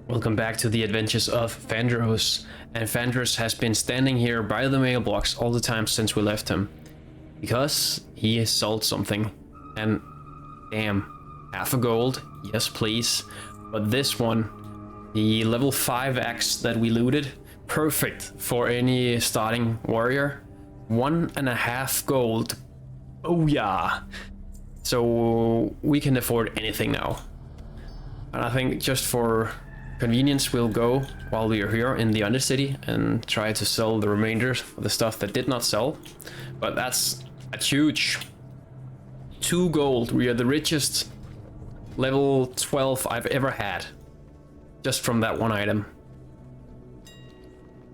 Welcome back to the adventures of Fandros, and Fandros has been standing here by the mailbox all the time since we left him, because he has sold something, and damn, half a gold, yes please, but this one, the level 5 axe that we looted, perfect for any starting warrior, 1.5 gold, oh yeah, so we can afford anything now, and I think just for convenience we'll go while we are here in the Undercity and try to sell the remainders of the stuff that did not sell, but that's huge. 2 gold, we are the richest level 12 I've ever had just from that one item.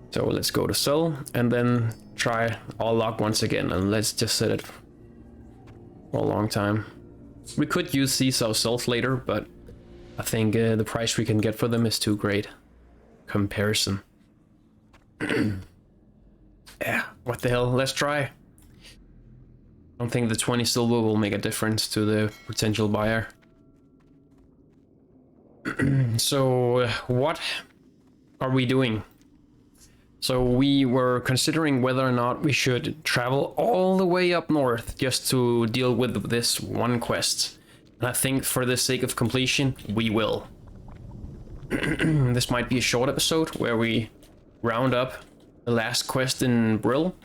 So let's go to sell and then try our luck once again, and let's just set it for a long time. We could use these ourselves later, but I think the price we can get for them is too great. Comparison. Yeah, what the hell, let's try. I don't think the 20 silver will make a difference to the potential buyer. So what are we doing? So we were considering whether or not we should travel all the way up north just to deal with this one quest. And I think for the sake of completion, we will. This might be a short episode where we round up the last quest in Brill.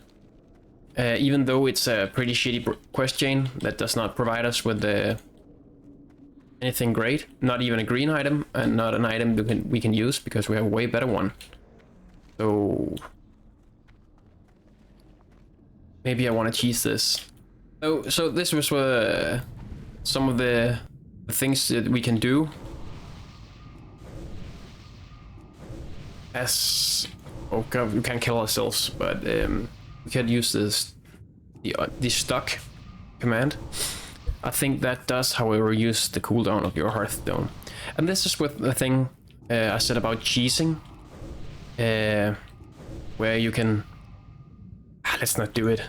Even though it's a pretty shitty quest chain that does not provide us with anything great. Not even a green item, and not an item we can use because we have a way better one. So maybe I want to cheese this. So this was some of the things that we can do as God, we can't kill ourselves, but we can use the stuck command. I think that does, however, use the cooldown of your Hearthstone, and this is with the thing I said about cheesing, where you can let's not do it,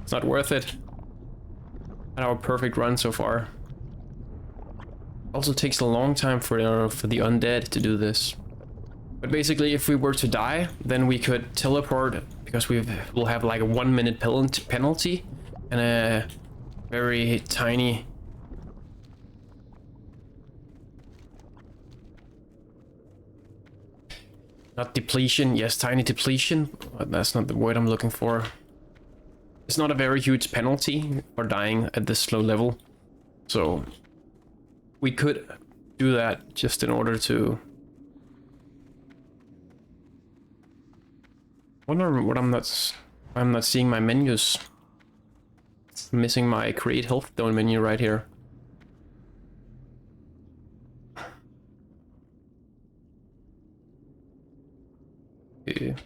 it's not worth it. Our perfect run so far. Also takes a long time for the undead to do this. But basically, if we were to die, then we could teleport, because we'll have like a 1 minute penalty and a very tiny not depletion, yes, tiny depletion, but that's not the word I'm looking for. It's not a very huge penalty for dying at this low level, so we could do that just in order to... Wonder what I'm not seeing my menus. I'm missing my create health stone menu right here. Okay.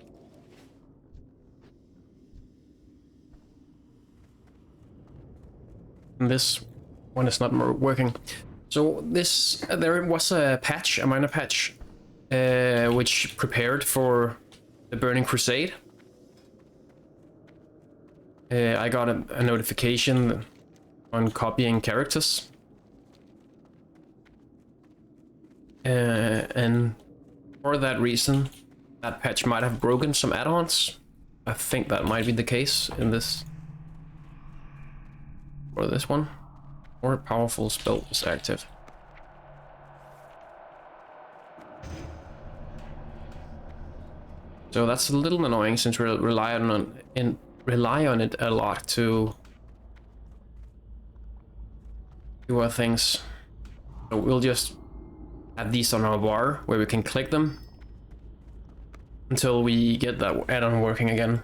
This one is not working. So this there was a minor patch, which prepared for the Burning Crusade. I got a notification on copying characters, and for that reason, that patch might have broken some add-ons. I think that might be the case in this. Or this one. More powerful spell is active. So that's a little annoying since we rely on it a lot to do our things. So we'll just add these on our bar where we can click them until we get that add-on working again.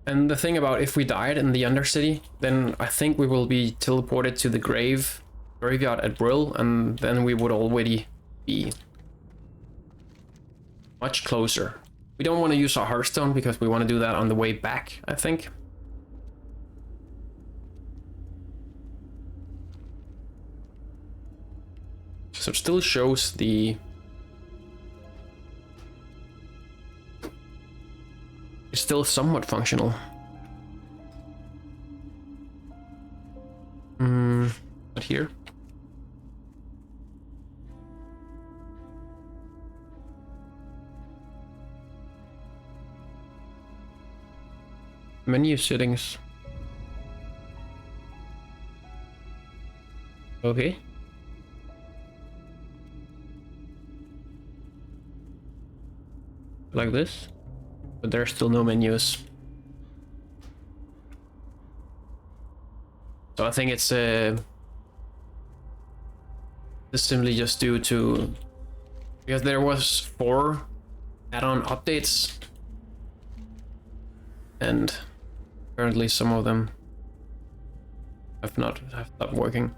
And the thing about if we died in the Undercity, then I think we will be teleported to the graveyard at Brill, and then we would already be much closer. We don't want to use our Hearthstone because we want to do that on the way back, I think. So it still shows the... It's still somewhat functional. But here. Menu settings. Okay. Like this. But there's still no menus. So I think it's simply just due to, because there was 4 add-on updates and currently some of them have stopped working.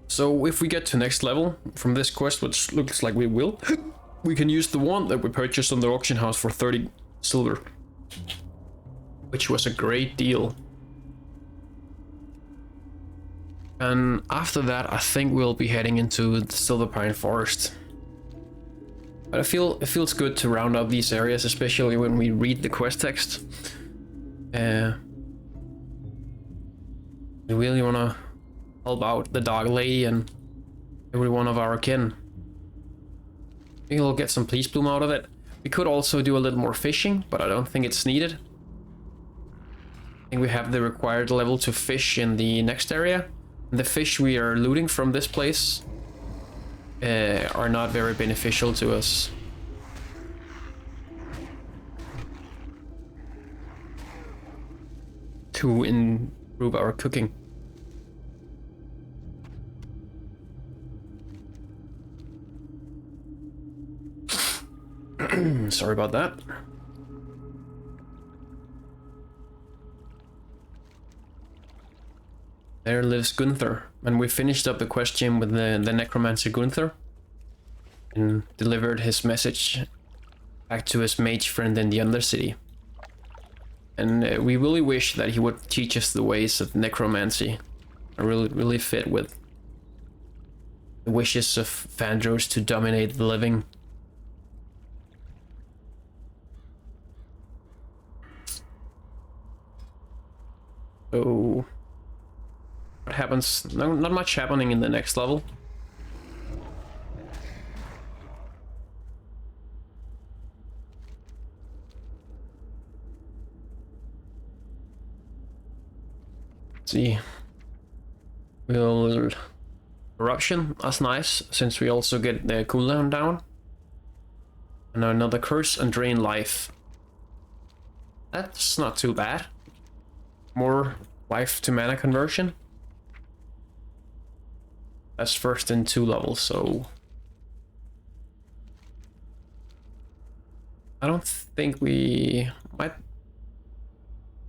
So if we get to next level from this quest, which looks like we will, we can use the one that we purchased on the auction house for 30 silver, which was a great deal. And after that, I think we'll be heading into the Silver Pine Forest. But it feels good to round up these areas, especially when we read the quest text. We really want to help out the Dark Lady and every one of our kin. Maybe we'll get some Please Bloom out of it. We could also do a little more fishing, but I don't think it's needed. I think we have the required level to fish in the next area. The fish we are looting from this place are not very beneficial to us. To improve our cooking. Sorry about that. There lives Gunther, and we finished up the quest gym with the necromancer Gunther and delivered his message back to his mage friend in the Undercity. And we really wish that he would teach us the ways of necromancy. Really fit with the wishes of Fandros to dominate the living. So what happens? Not much happening in the next level. Let's see. We'll corruption. That's nice, since we also get the cooldown down. And another curse and drain life. That's not too bad. More life to mana conversion. That's first in 2 levels, so I don't think we might,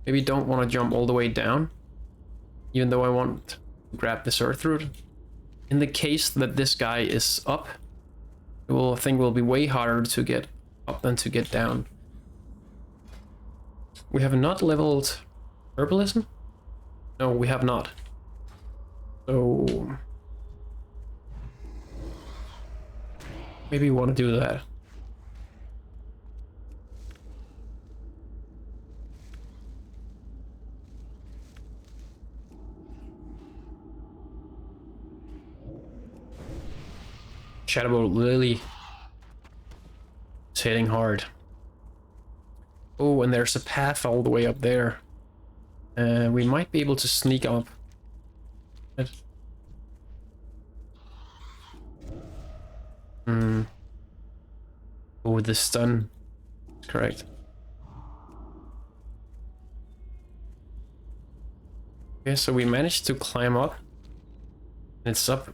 maybe don't want to jump all the way down, even though I want to grab this earth root. In the case that this guy is up, I think will be way harder to get up than to get down. We have not leveled herbalism? No, we have not. So maybe we want to do that. Shadowbolt Lily is hitting hard. Oh, and there's a path all the way up there. We might be able to sneak up. Oh, the stun. Correct. Okay, so we managed to climb up. It's up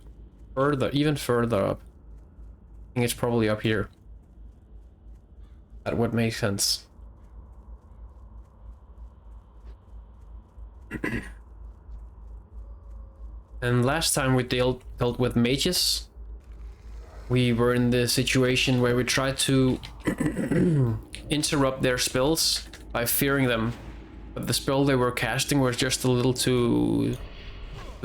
further, even further up. I think it's probably up here. That would make sense. And last time we dealt with mages, we were in the situation where we tried to interrupt their spells by fearing them, but the spell they were casting was just a little too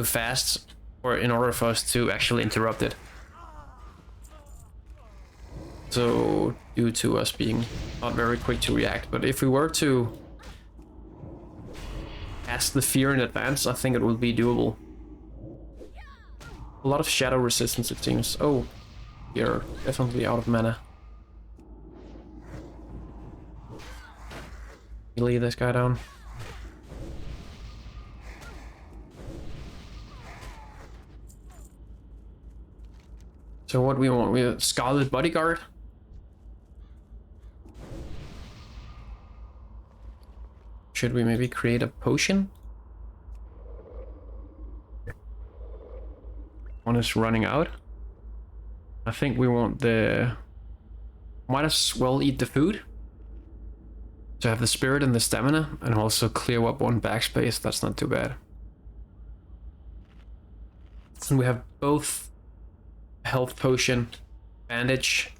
fast in order for us to actually interrupt it. So due to us being not very quick to react, but if we were to cast the fear in advance, I think it would be doable. A lot of shadow resistance, it seems. Oh, you're definitely out of mana. Lay this guy down. So what we want? We have Scarlet Bodyguard. Should we maybe create a potion? One is running out. I think we want the... Might as well eat the food. To have the spirit and the stamina, and also clear up one backspace. That's not too bad. And we have both health potion, bandage,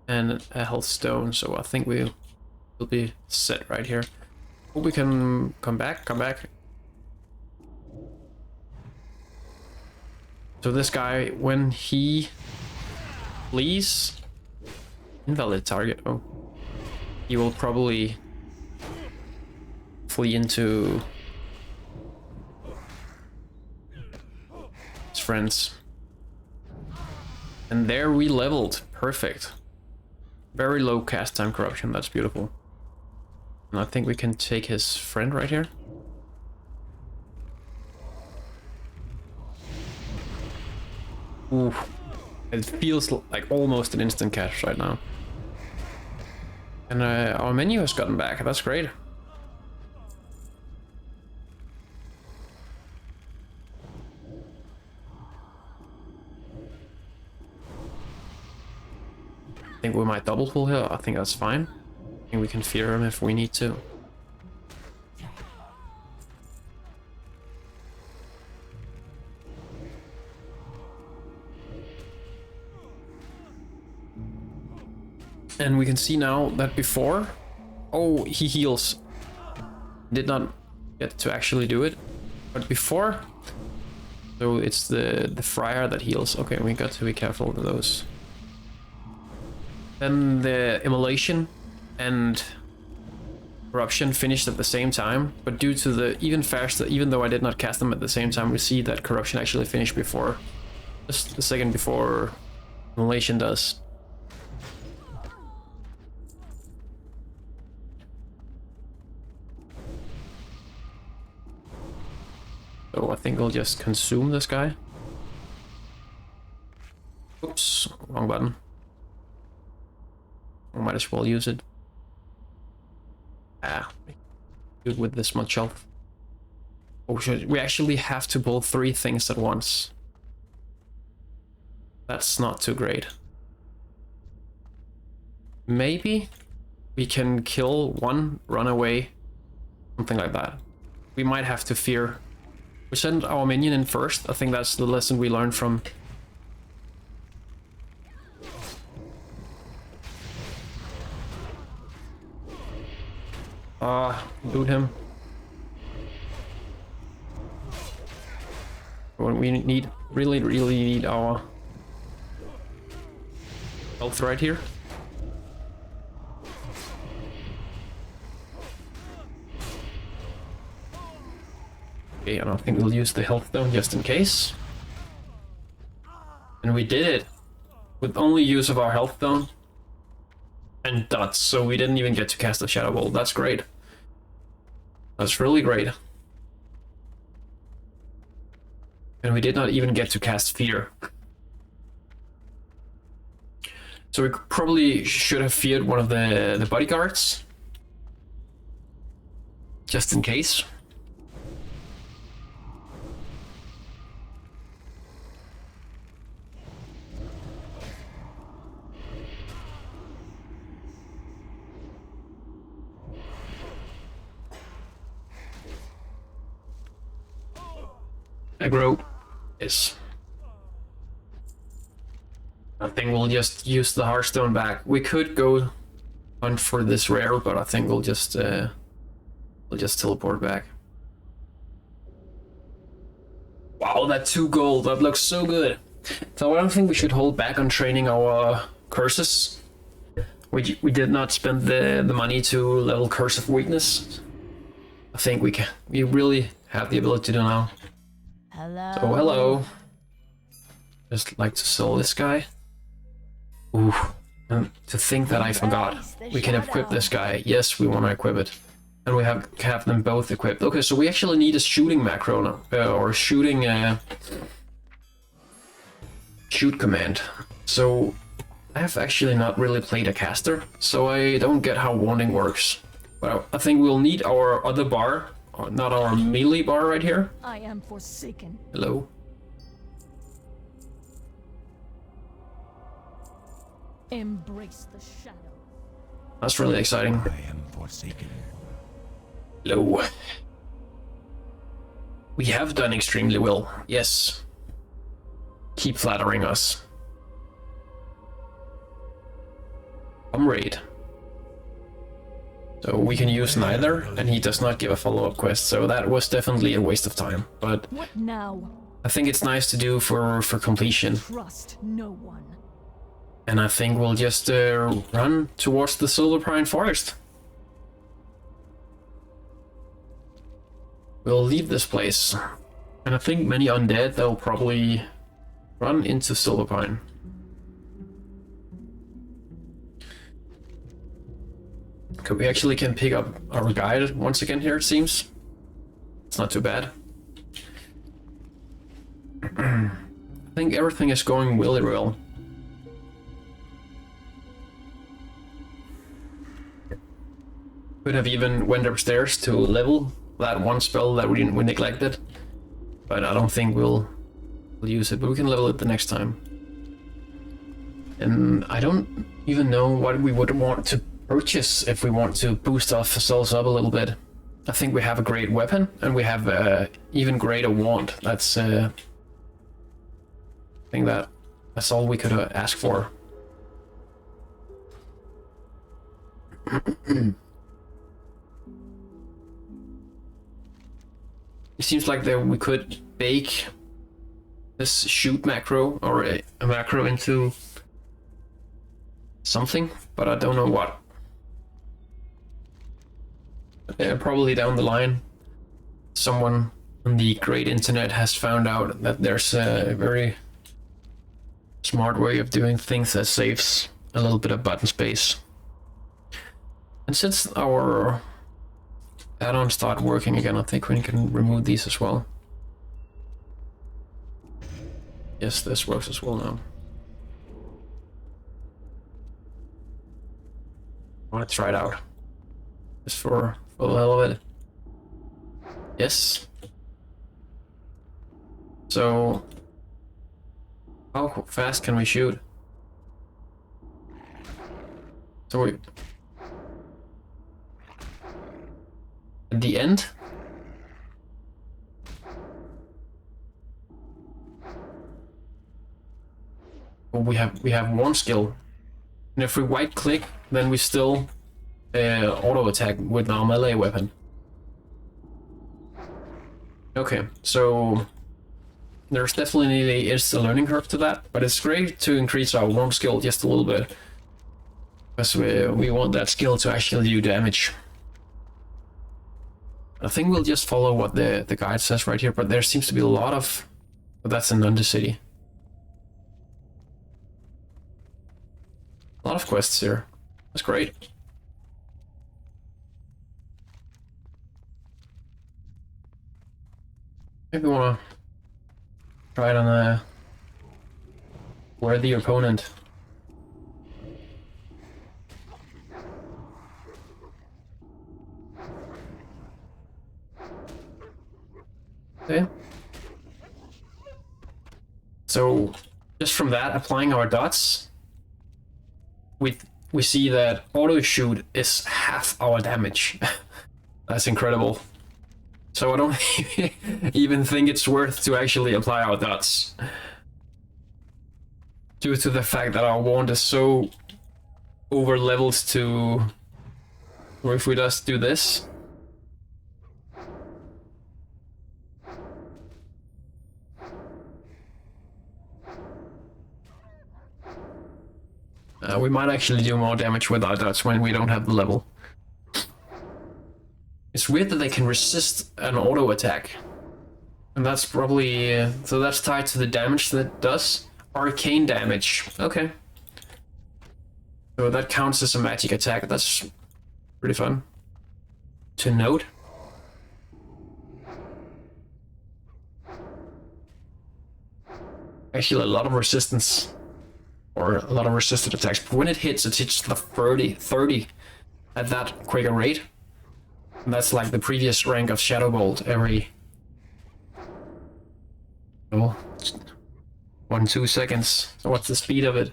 and a health stone. So I think we will be set right here. Hope we can come back. So this guy, when he flees, invalid target. Oh, he will probably flee into his friends. And there we leveled. Perfect. Very low cast time corruption. That's beautiful. And I think we can take his friend right here. Ooh. It feels like almost an instant catch right now. And our menu has gotten back. That's great. I think we might double pull here. I think that's fine. I think we can fear him if we need to. And we can see now that before... Oh, he heals. Did not get to actually do it. But before... So it's the friar that heals. Okay, we got to be careful with those. Then the immolation and corruption finished at the same time, but due to the even faster, even though I did not cast them at the same time, we see that corruption actually finished before, just a second before immolation does. So I think we'll just consume this guy. Oops, wrong button. I might as well use it. Ah, good with this much health. Oh, we actually have to pull 3 things at once. That's not too great. Maybe we can kill one, run away, something like that. We might have to fear. We send our minion in first. I think that's the lesson we learned from. Loot him. When we need, really need our health right here. Okay, and I think we'll use the health stone just in case. And we did it with only use of our health stone and dots, so we didn't even get to cast a shadow ball. That's great. That's really great. And we did not even get to cast fear. So we probably should have feared one of the bodyguards. Just in case. Aggro. Yes. I think we'll just use the Hearthstone back. We could go hunt for this rare, but I think we'll just teleport back. Wow, that 2 gold, that looks so good. So I don't think we should hold back on training our curses. We did not spend the money to level Curse of Weakness. I think we really have the ability to do now. Hello. So hello. Just like to sell this guy. Ooh, and to think that I forgot. We can equip this guy. Yes, we want to equip it. And we have them both equipped. Okay, so we actually need a shooting macro now, or shooting shoot command. So I have actually not really played a caster, so I don't get how wounding works. But I think we'll need our other bar, or not our melee bar right here. I am forsaken. Hello. Embrace the shadow. That's really exciting. I am forsaken. Hello. We have done extremely well, yes. Keep flattering us. Comrade. So we can use neither, and he does not give a follow-up quest, so that was definitely a waste of time. But What now? I think it's nice to do for completion. Trust no one. And I think we'll just run towards the Silver Pine Forest. We'll leave this place. And I think many undead, they'll probably run into Silver Pine. Okay, we actually can pick up our guide once again here, it seems. It's not too bad. I think everything is going really well. Could have even went upstairs to level that one spell that we neglected, but I don't think we'll use it, but we can level it the next time. And I don't even know what we would want to purchase if we want to boost ourselves up a little bit. I think we have a great weapon, and we have even greater wand. That's I think that's all we could ask for. It seems like that we could bake this shoot macro or a macro into something, but I don't know what. Probably down the line, someone on the great internet has found out that there's a very smart way of doing things that saves a little bit of button space. And since our add-ons start working again, I think we can remove these as well. Yes, this works as well now. I want to try it out. Just for the hell of it. Yes. So, how fast can we shoot? So we... At the end? Well, we have one skill, and if we right click, then we still auto attack with our melee weapon. Okay, so there's definitely is a learning curve to that, but it's great to increase our one skill just a little bit, because we want that skill to actually do damage. I think we'll just follow what the guide says right here, but there seems to be a lot of... But that's in Undercity. A lot of quests here. That's great. Maybe we wanna try it on a worthy opponent. Okay. So just from that, applying our dots, we see that auto shoot is half our damage. That's incredible. So I don't even think it's worth to actually apply our dots, due to the fact that our wand is so over leveled to, or if we just do this. We might actually do more damage with our dots when we don't have the level. It's weird that they can resist an auto attack. And that's probably... so that's tied to the damage that it does. Arcane damage. Okay. So that counts as a magic attack. That's pretty fun. to note. Actually, a lot of resistance, or a lot of resisted attacks. But when it hits the 30 at that quicker rate. And that's like the previous rank of Shadow Bolt every 1-2 seconds. So what's the speed of it?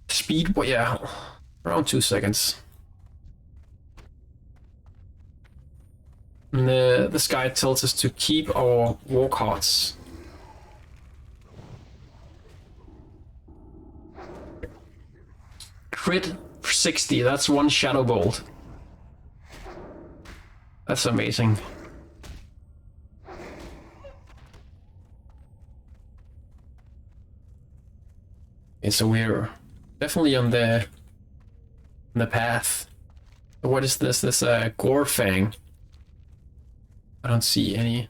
Speed, well, yeah, around 2 seconds. And this guy tells us to keep our war cards. Crit 60, that's 1 Shadow Bolt. That's amazing. Okay, so we're definitely on the path. What is this? This Gore Fang. I don't see any.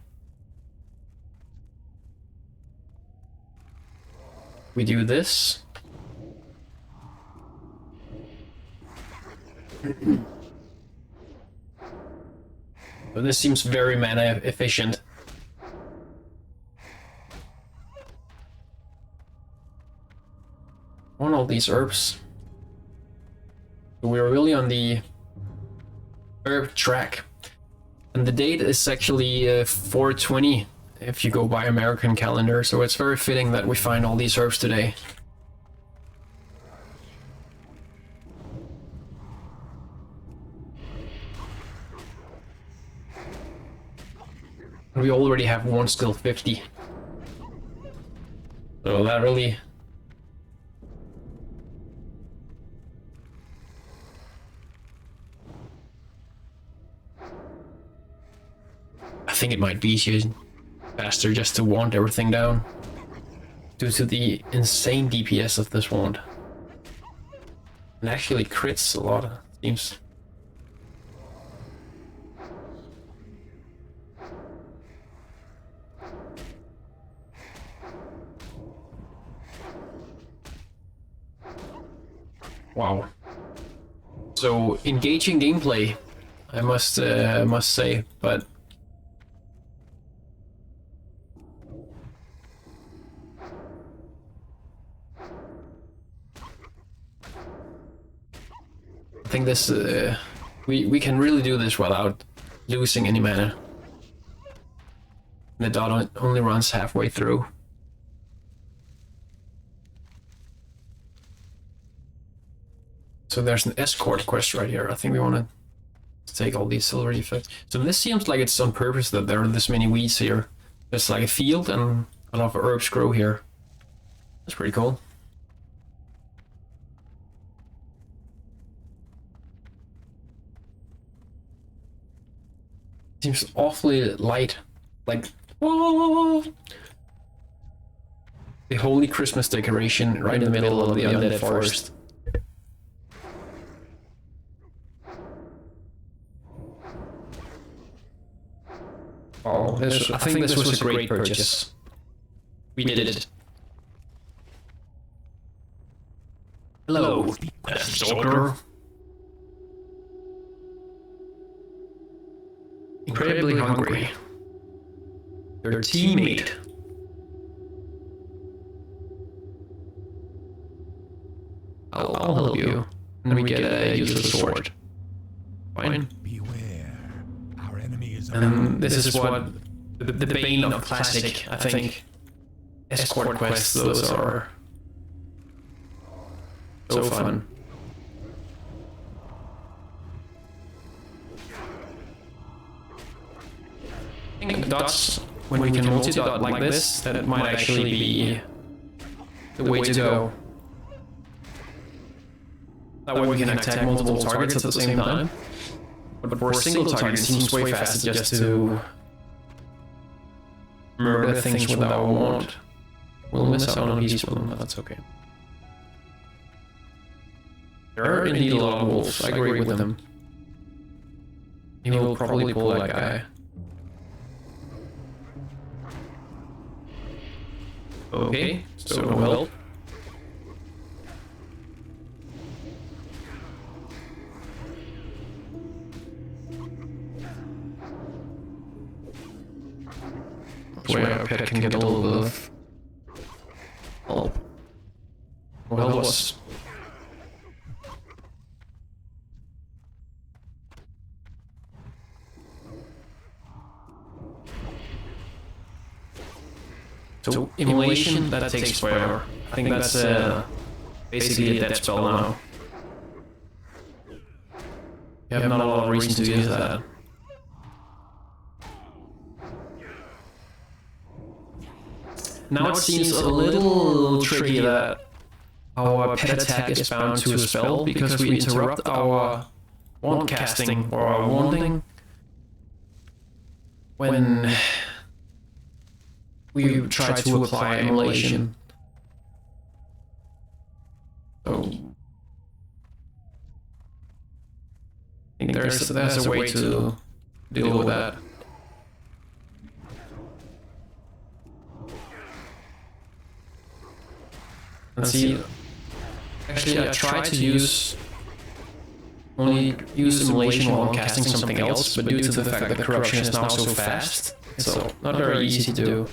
We do this. So this seems very mana efficient. I want all these herbs. So we're really on the herb track. And the date is actually 4/20 if you go by American calendar, so it's very fitting that we find all these herbs today. We already have one skill 50. So that really... I think it might be easier, faster just to wand everything down. Due to the insane DPS of this wand. And actually crits a lot, it seems. Wow. So engaging gameplay, I must say, but I think this we can really do this without losing any mana. The dot only runs halfway through. So there's an escort quest right here. I think we want to take all these silver effects. So this seems like it's on purpose that there are this many weeds here. There's like a field and a lot of herbs grow here. That's pretty cool. Seems awfully light. Like, whoa! The holy Christmas decoration right in the middle of the undead forest. Oh, I think this was a great purchase. We did it. Hello, soldier. Incredibly hungry. Your teammate. I'll help you. And we get a useless sword. Fine. And this is what the bane of classic, I think. Escort quests, those are so fun. I think dots, when we can multi-dot like this, that might actually be the way to go. That way we can attack multiple targets at the same time. But for a single target, it seems way faster just to murder things with our wand. We'll miss out on these with them, but that's okay. There are indeed a lot of wolves, I agree with them. He will probably pull that guy. Okay, so no help. where our pet can get a little bit of help. Well, that was... So, immolation, that takes forever. I think that's basically a dead spell now. You have not a lot of reason to use that. Now it seems a little tricky that our pet attack is bound to a spell because we interrupt our wand casting or our wanding when we try to apply immolation. So I think there's a way to deal with that. And see, actually I tried to use immolation while I'm casting something else, but due to the fact that the corruption is now so fast, it's not very easy to do.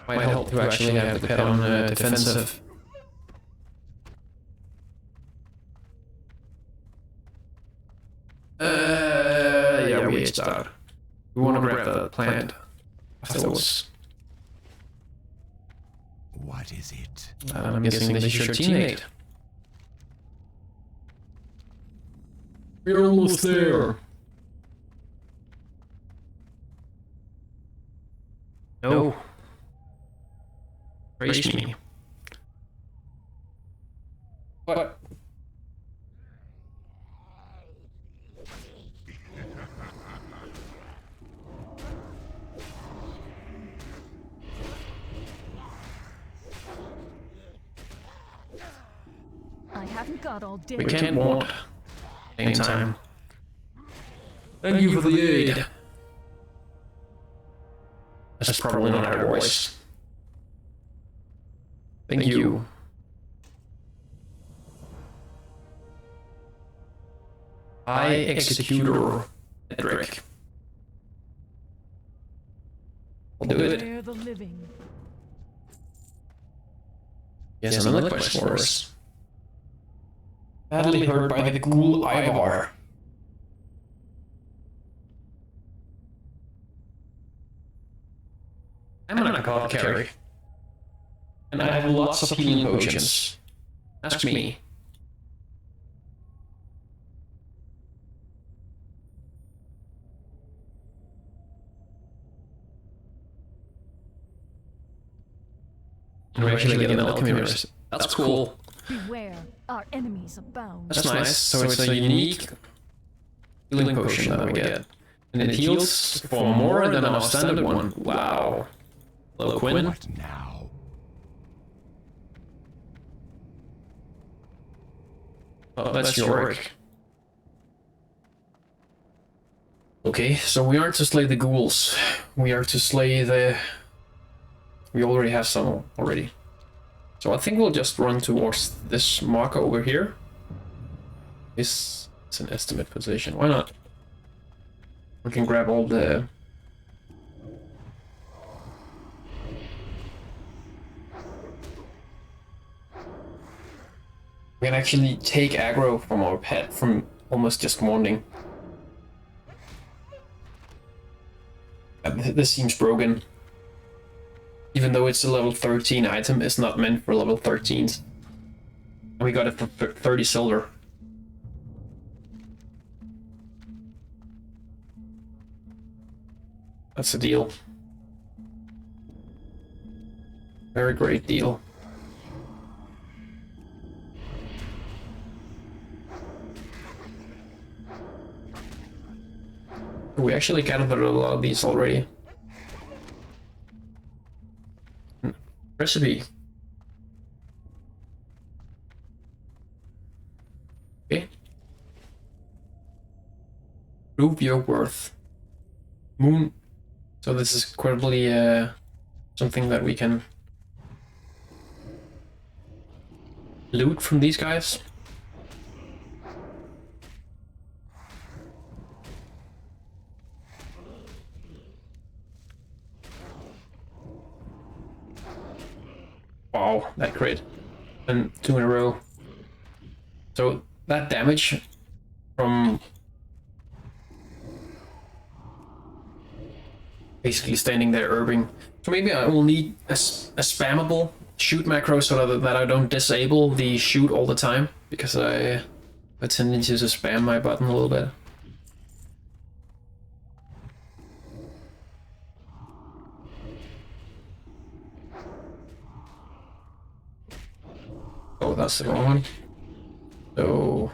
Might help to actually have the pet on defensive. Yeah, we aged out. We want to grab the plant afterwards. What is it? I'm guessing this is your teammate. We're almost there. No. Praise me. What? I haven't got all day. We can't want same time. Thank you for the aid. That's probably not our voice. Thank you. High Executor Edric. I'll do it. Spare the living. Yes, another quest for us. Badly hurt by the ghoul Ivar. I'm not a god carry. And I have lots of healing potions. Ask me. And we actually get an alchemy recipe. That's cool. Beware, our enemies abound. That's nice. So it's a unique healing potion that we get. And it heals for more than our standard one. Wow. Hello, Quinn. What now? Oh, that's Yorick. Okay, so we aren't to slay the ghouls. We are to slay the... We already have some already. So I think we'll just run towards this marker over here. This is an estimate position. Why not? We can grab all the... We can actually take aggro from our pet from almost just wanding. This seems broken. Even though it's a level 13 item, it's not meant for level 13s. And we got it for 30 silver. That's a deal. Very great deal. We actually gathered a lot of these already. Recipe. Okay. Prove your worth. Moon. So this is probably something that we can loot from these guys. Wow, that crit. And 2 in a row. So that damage from basically standing there herbing. So maybe I will need a spammable shoot macro so that I don't disable the shoot all the time, because I have a tendency to spam my button a little bit. Oh, that's the wrong one. So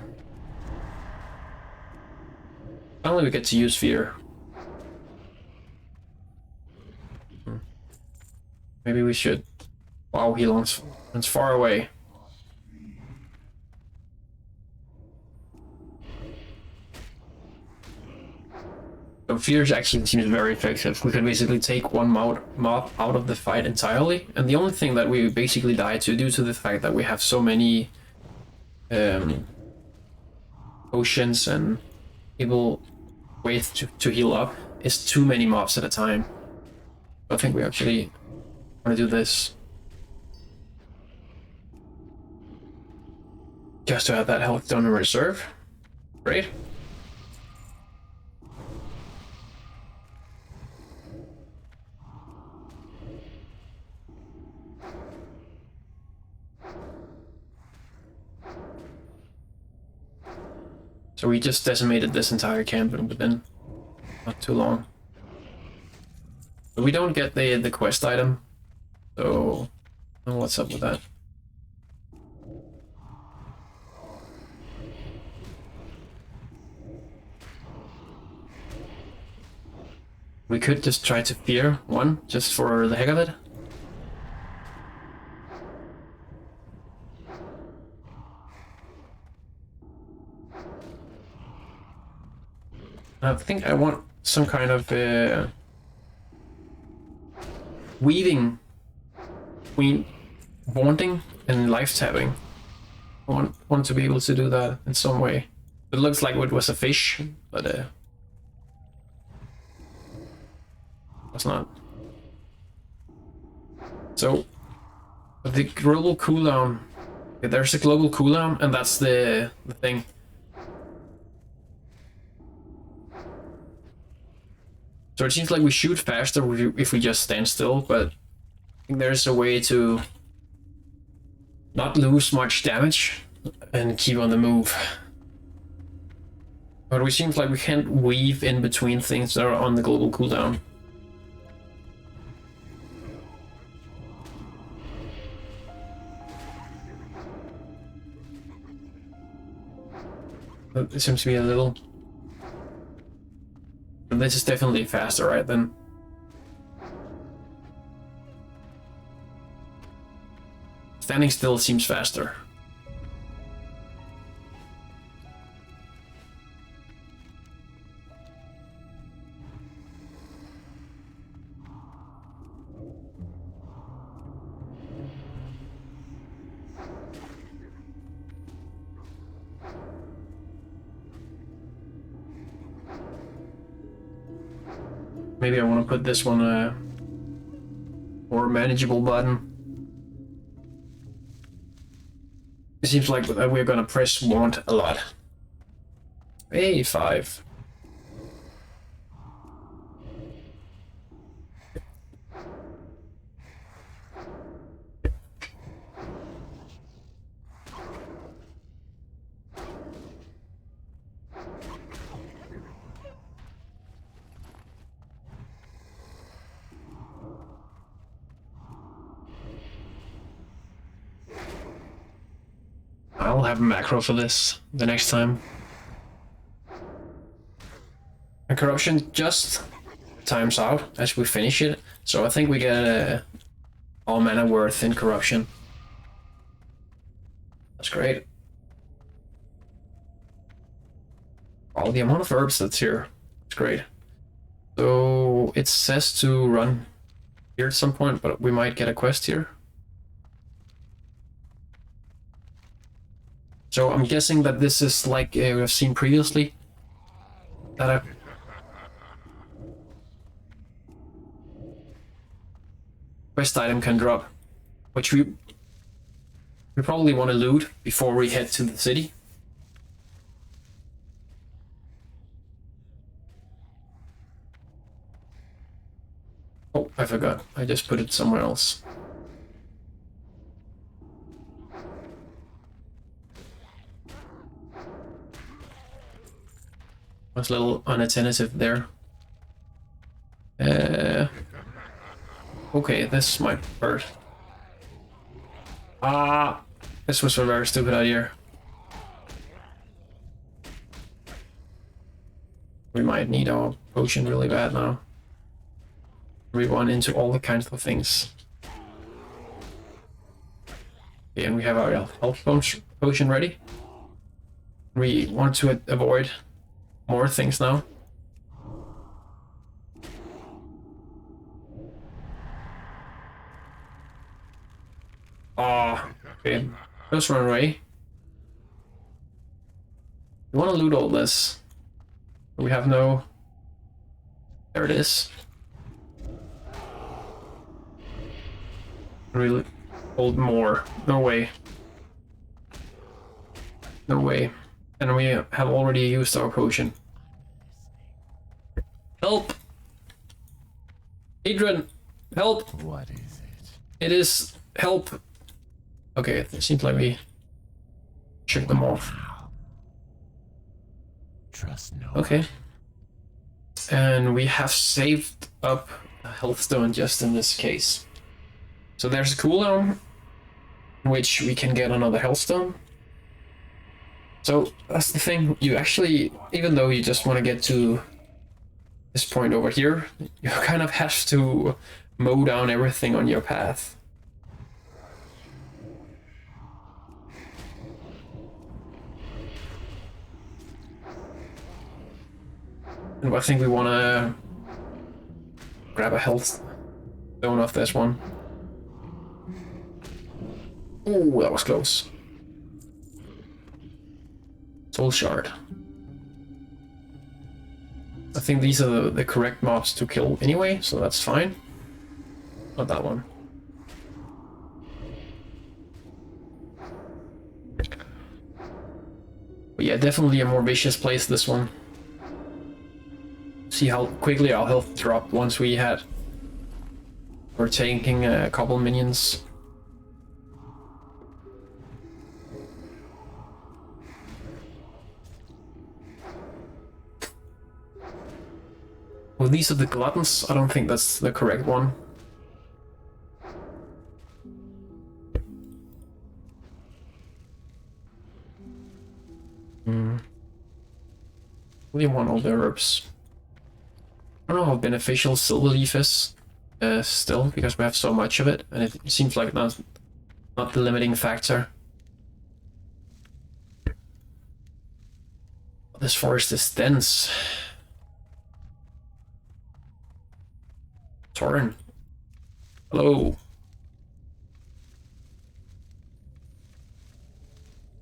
finally we get to use fear. Maybe we should. Wow, he runs far away. So fear actually seems very effective. We can basically take one mob out of the fight entirely, and the only thing that we basically die to, due to the fact that we have so many potions and able ways to heal up, is too many mobs at a time. I think we actually want to do this just to have that health done in reserve. Great. So we just decimated this entire camp within not too long. But we don't get the quest item, so I don't know what's up with that. We could just try to fear one, just for the heck of it. I think I want some kind of weaving between wanting and life tapping. I want to be able to do that in some way. It looks like it was a fish, but it's not. So the global cooldown, there's a global cooldown, and that's the thing. So it seems like we shoot faster if we just stand still, but I think there's a way to not lose much damage and keep on the move. But it seems like we can't weave in between things that are on the global cooldown. But it seems to be a little... This is definitely faster, right? Then standing still seems faster. Maybe I want to put this one more manageable button. It seems like we're gonna press want a lot. Hey, 5. I'll have a macro for this the next time. And corruption just times out as we finish it, so I think we get all mana worth in corruption. That's great. All the amount of herbs that's here, it's great. So it says to run here at some point, but we might get a quest here. So I'm guessing that this is like we've seen previously, that a quest item can drop. which we probably want to loot before we head to the city. Oh, I forgot. I just put it somewhere else. Was a little unattentive there. Okay, this might hurt. Ah, this was a very stupid idea. We might need our potion really bad now. We run into all the kinds of things. Okay, and we have our health potion ready. We want to avoid more things now. Ah, okay. Just run away. We want to loot all this. We have no... There it is. Really hold more. No way. No way. And we have already used our potion. Help! Adrian! Help! What is it? It is help. Okay, it seems like we shook them off. Trust no Okay. And we have saved up a health stone just in this case. So there's a cooldown in which we can get another health stone. So that's the thing, you actually, even though you just want to get to this point over here, you kind of have to mow down everything on your path. And I think we want to grab a health stone off this one. Oh, that was close. Soul shard. I think these are the correct mobs to kill anyway, so that's fine. Not that one. But yeah, definitely a more vicious place, this one. See how quickly our health dropped once we had... We're tanking a couple minions. Well, these are the gluttons. I don't think that's the correct one. We want all the herbs. I don't know how beneficial silver leaf is still, because we have so much of it, and it seems like not the limiting factor. This forest is dense. Torrin. Hello.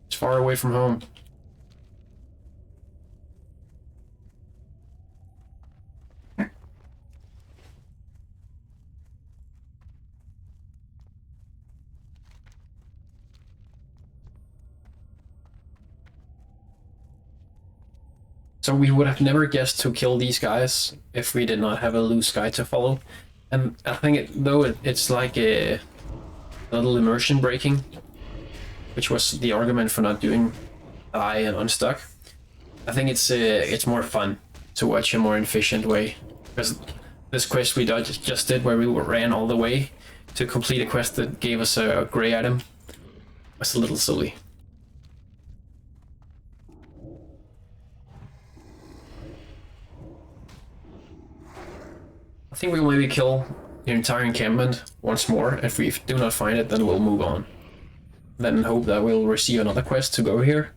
It's far away from home. So we would have never guessed to kill these guys if we did not have a loose guy to follow. And I think it's like a little immersion breaking, which was the argument for not doing I and unstuck. I think it's more fun to watch a more efficient way, because this quest we just did, where we ran all the way to complete a quest that gave us a gray item, was a little silly. I think we'll maybe kill the entire encampment once more. If we do not find it, then we'll move on. Then hope that we'll receive another quest to go here.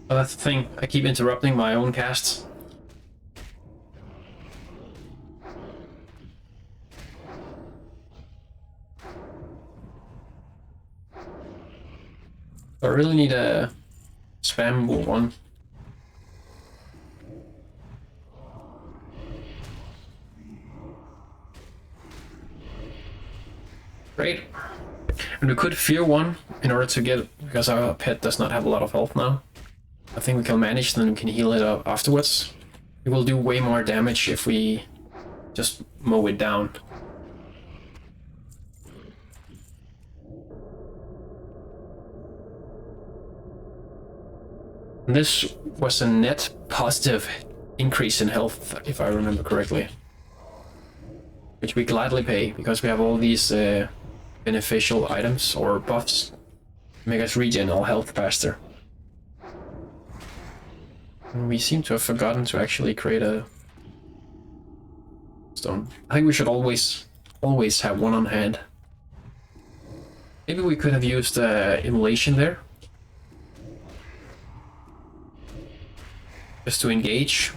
Oh, that's the thing. I keep interrupting my own casts. I really need a spam one. Great. And we could fear one in order to get, because our pet does not have a lot of health now. I think we can manage, then we can heal it up afterwards. It will do way more damage if we just mow it down. And this was a net positive increase in health, if I remember correctly. Which we gladly pay, because we have all these beneficial items or buffs to make us regen our health faster. And we seem to have forgotten to actually create a stone. I think we should always have one on hand. Maybe we could have used immolation there. Just to engage.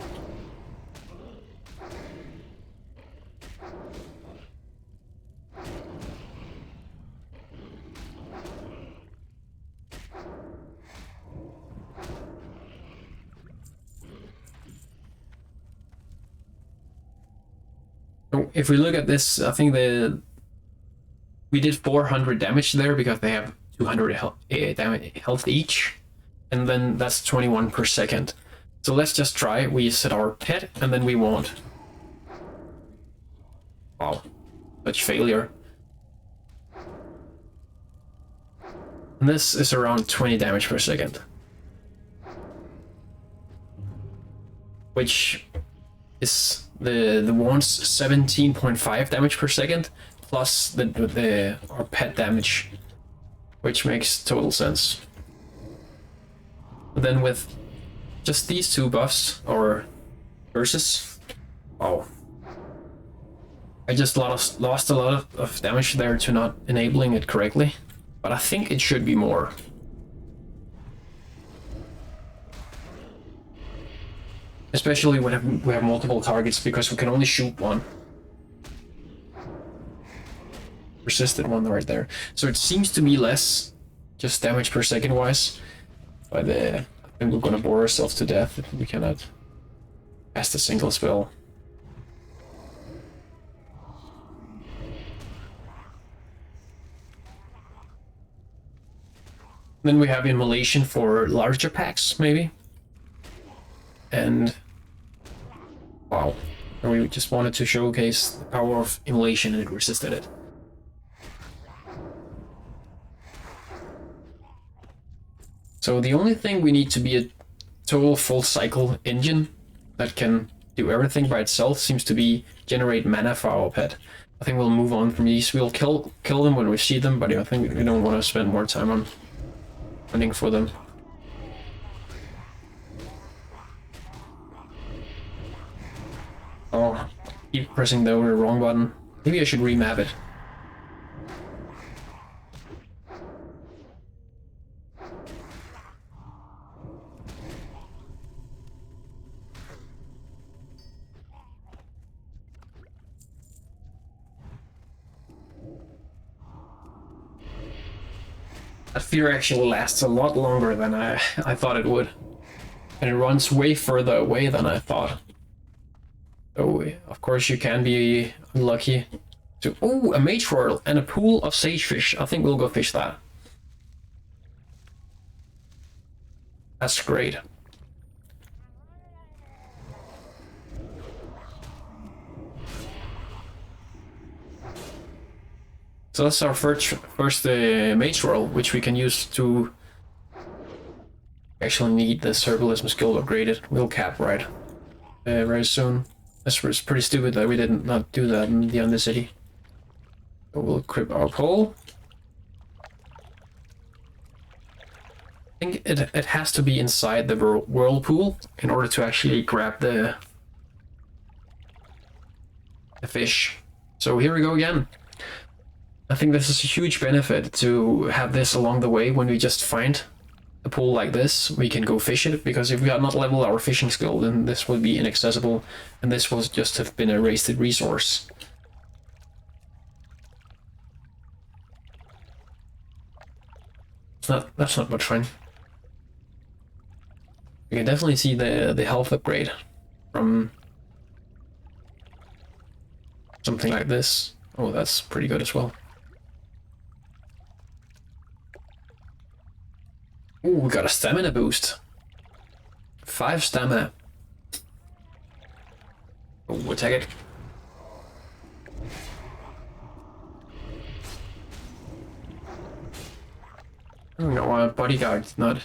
So if we look at this, I think we did 400 damage there because they have 200 health each, and then that's 21 per second. So let's just try. We set our pet, and then we want. Wow, such failure. And this is around 20 damage per second, which is the one's 17.5 damage per second plus our pet damage, which makes total sense. But then with just these two buffs or curses, wow, I just lost a lot of damage there to not enabling it correctly, but I think it should be more. Especially when we have multiple targets, because we can only shoot one. Persisted one right there. So it seems to be less, just damage per second wise. But I think we're gonna bore ourselves to death if we cannot cast a single spell. Then we have immolation for larger packs, maybe. And wow, we just wanted to showcase the power of immolation, and it resisted it. So the only thing we need to be a total full cycle engine that can do everything by itself seems to be generate mana for our pet. I think we'll move on from these. We'll kill them when we see them, but I think we don't want to spend more time on hunting for them. Oh, keep pressing the wrong button. Maybe I should remap it. That fear actually lasts a lot longer than I thought it would. And it runs way further away than I thought. So, of course, you can be unlucky to... Oh, a mage royal and a pool of sagefish. I think we'll go fish that. That's great. So that's our first mage roll, which we can use to actually need the herbalism skill upgraded. We'll cap right very soon. It's pretty stupid that we did not do that in the Undercity. So we'll equip our pole. I think it has to be inside the whirlpool in order to actually grab the fish. So here we go again. I think this is a huge benefit to have this along the way when we just find a pool like this, we can go fish it, because if we had not leveled our fishing skill, then this would be inaccessible, and this was just have been a wasted resource. That's not much fun. You can definitely see the health upgrade from something like this. Oh, that's pretty good as well. Ooh, we got a stamina boost. 5 stamina. Oh, we'll take it. I don't know why bodyguard did not.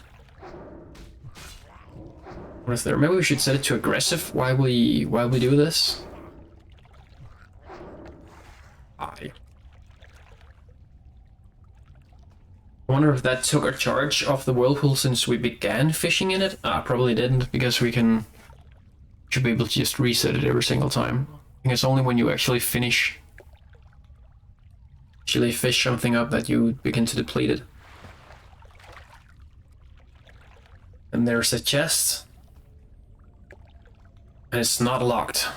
What is there? Maybe we should set it to aggressive while we do this. I wonder if that took a charge off the whirlpool since we began fishing in it. Probably didn't, because we should be able to just reset it every single time. I think it's only when you actually fish something up that you begin to deplete it. And there's a chest. And it's not locked.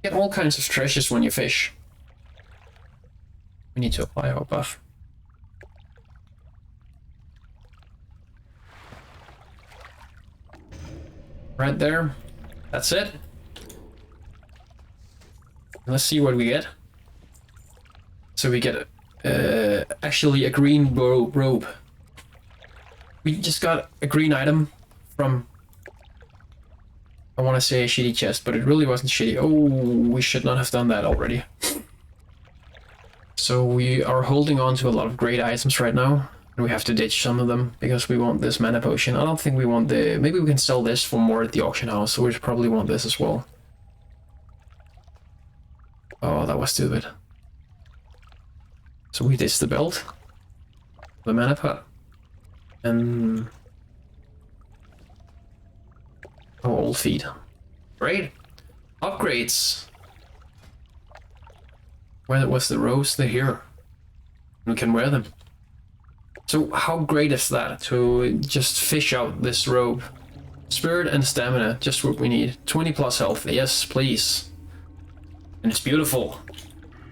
You get all kinds of treasures when you fish. We need to apply our buff. Right there. That's it. Let's see what we get. So we get actually a green robe. We just got a green item from, I want to say a shitty chest, but it really wasn't shitty. Oh, we should not have done that already. So we are holding on to a lot of great items right now, and we have to ditch some of them because we want this mana potion. I don't think we want the... Maybe we can sell this for more at the auction house, so we probably want this as well. Oh, that was stupid. So we ditched the belt, the mana pot, and... oh, old feet. Great. Upgrades. Where was the rose? They're here. We can wear them. So how great is that to just fish out this robe? Spirit and stamina, just what we need. 20 plus health, yes please. And it's beautiful.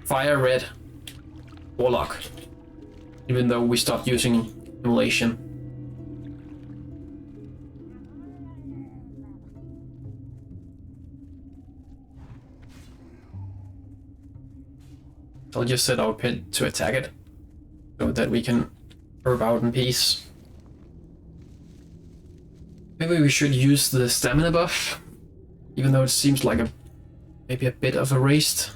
Fire red. Warlock. Even though we stopped using immolation. I'll just set our pit to attack it, so that we can herb out in peace. Maybe we should use the stamina buff, even though it seems like maybe a bit of a waste.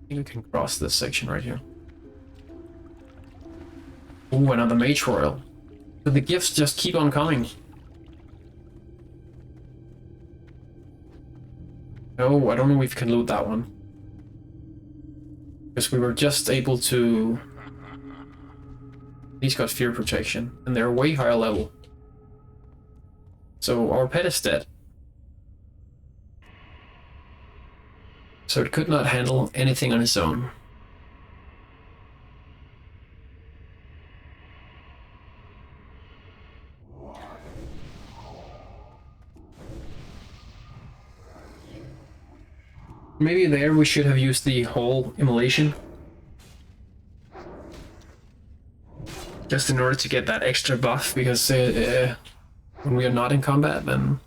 I think we can cross this section right here. Ooh, another mage royal. So the gifts just keep on coming. No, I don't know if we can loot that one. Because we were just able to... He's got fear protection, and they're way higher level. So our pet is dead. So it could not handle anything on its own. Maybe there we should have used the whole immolation. Just in order to get that extra buff, because when we are not in combat, then...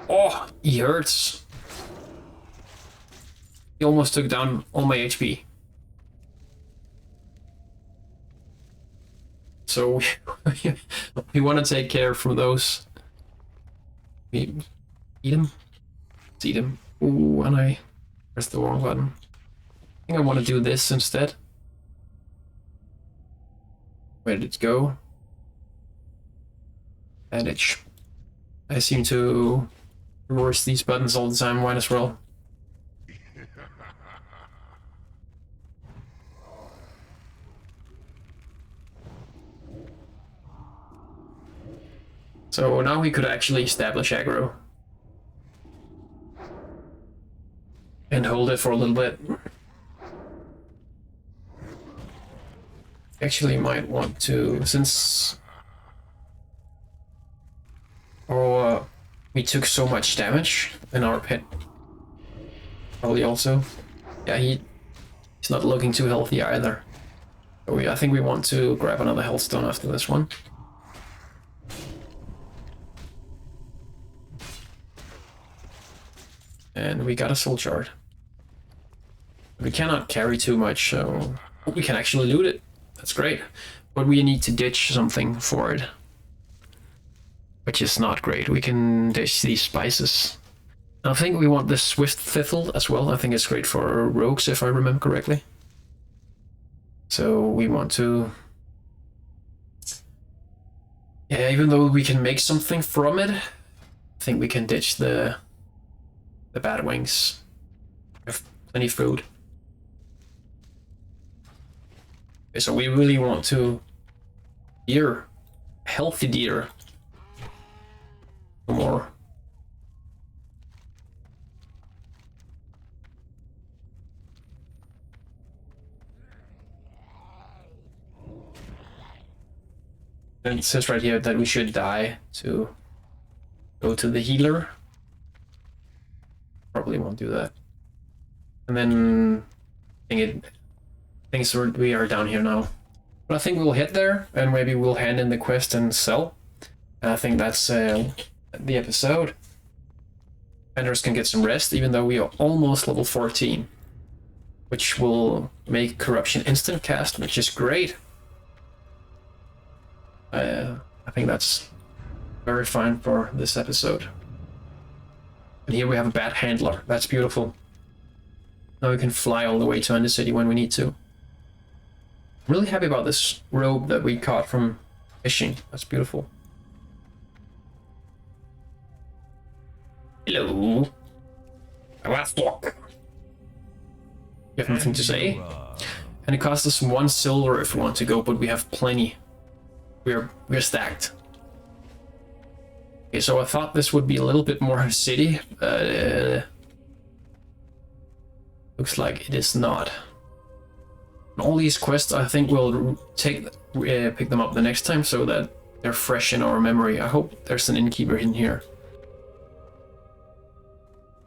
Oh, he hurts. He almost took down all my HP. So we want to take care from those. We eat him. Let's eat him. Ooh, and I pressed the wrong button. I think I want to do this instead. Where did it go? Bandage. I seem to reverse these buttons all the time, might as well. So now we could actually establish aggro. And hold it for a little bit. Actually might want to, since we took so much damage in our pit. Probably also. Yeah, he's not looking too healthy either. So I think we want to grab another health stone after this one. And we got a soul shard. We cannot carry too much, so we can actually loot it. That's great. But we need to ditch something for it. Which is not great. We can ditch these spices. I think we want the swift thistle as well. I think it's great for rogues, if I remember correctly. So we want to... Yeah, even though we can make something from it, I think we can ditch the bat wings. We have plenty of food. Okay, so we really want to... Deer. Healthy deer. No more. And it says right here that we should die to go to the healer. Probably won't do that. And then we are down here now. But I think we'll hit there and maybe we'll hand in the quest and sell. And I think that's the episode. Fandros can get some rest even though we are almost level 14. Which will make corruption instant cast, which is great. I think that's very fine for this episode. And here we have a bat handler. That's beautiful. Now we can fly all the way to Undercity when we need to. I'm really happy about this robe that we caught from fishing. That's beautiful. Hello. You have nothing to say? And it costs us 1 silver if we want to go, but we have plenty. We're stacked. Okay, so I thought this would be a little bit more city, but looks like it is not. And all these quests, I think we'll pick them up the next time so that they're fresh in our memory. I hope there's an innkeeper in here.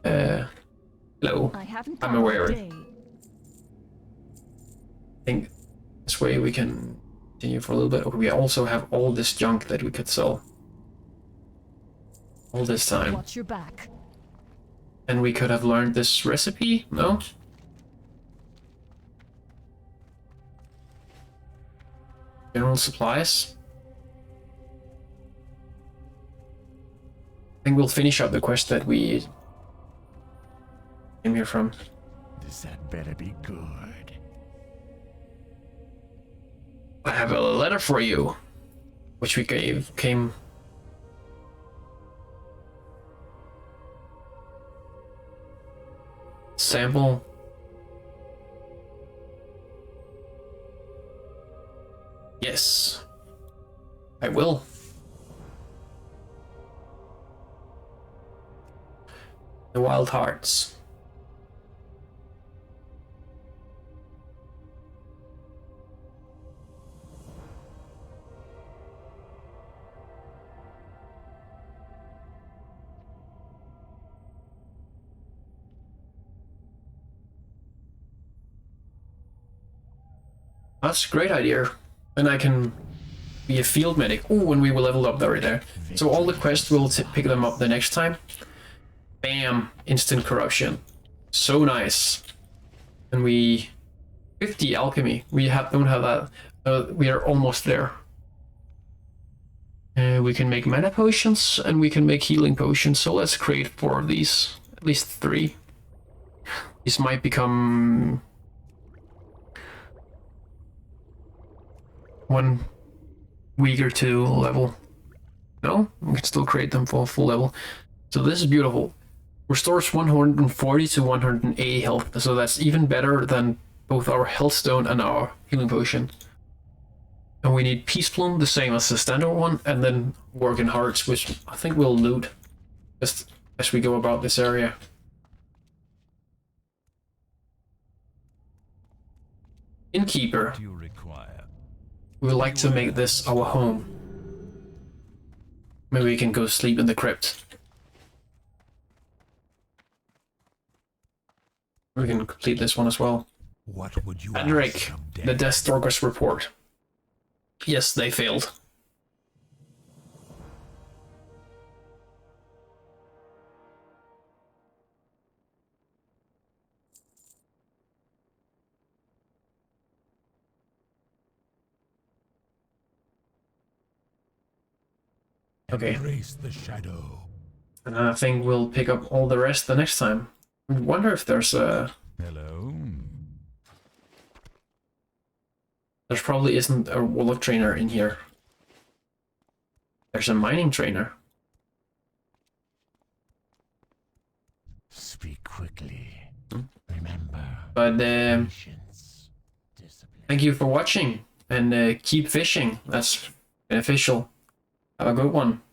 Hello. I'm aware. I think this way we can continue for a little bit. We also have all this junk that we could sell. All this time. Watch your back. And we could have learned this recipe? No? General supplies? I think we'll finish up the quest that we came here from. That better be good. I have a letter for you, which we came. Sample. Yes, I will. The Wild Hearts. That's a great idea. And I can be a field medic. Oh, when we will level up right there. So all the quests, we'll pick them up the next time. Bam! Instant corruption. So nice. And we... 50 alchemy. We don't have that. We are almost there. We can make mana potions and we can make healing potions. So let's create 4 of these. At least 3. These might become... 1 week or 2 level. No, we can still create them for full level. So this is beautiful. Restores 140 to 180 health. So that's even better than both our health stone and our healing potion. And we need Peace Plume, the same as the standard one, and then Working Hearts, which I think we'll loot just as we go about this area. Innkeeper. Do you require? We would like to make this our home. Maybe we can go sleep in the crypt. We can complete this one as well. What would you Henrik, the Deathstalkers report. Yes, they failed. Okay. Embrace the shadow. And I think we'll pick up all the rest the next time. I wonder if there's a... Hello. There probably isn't a Warlock trainer in here. There's a mining trainer. Speak quickly. Remember. But Patience. Discipline. thank you for watching. And keep fishing. That's beneficial. Have a good one.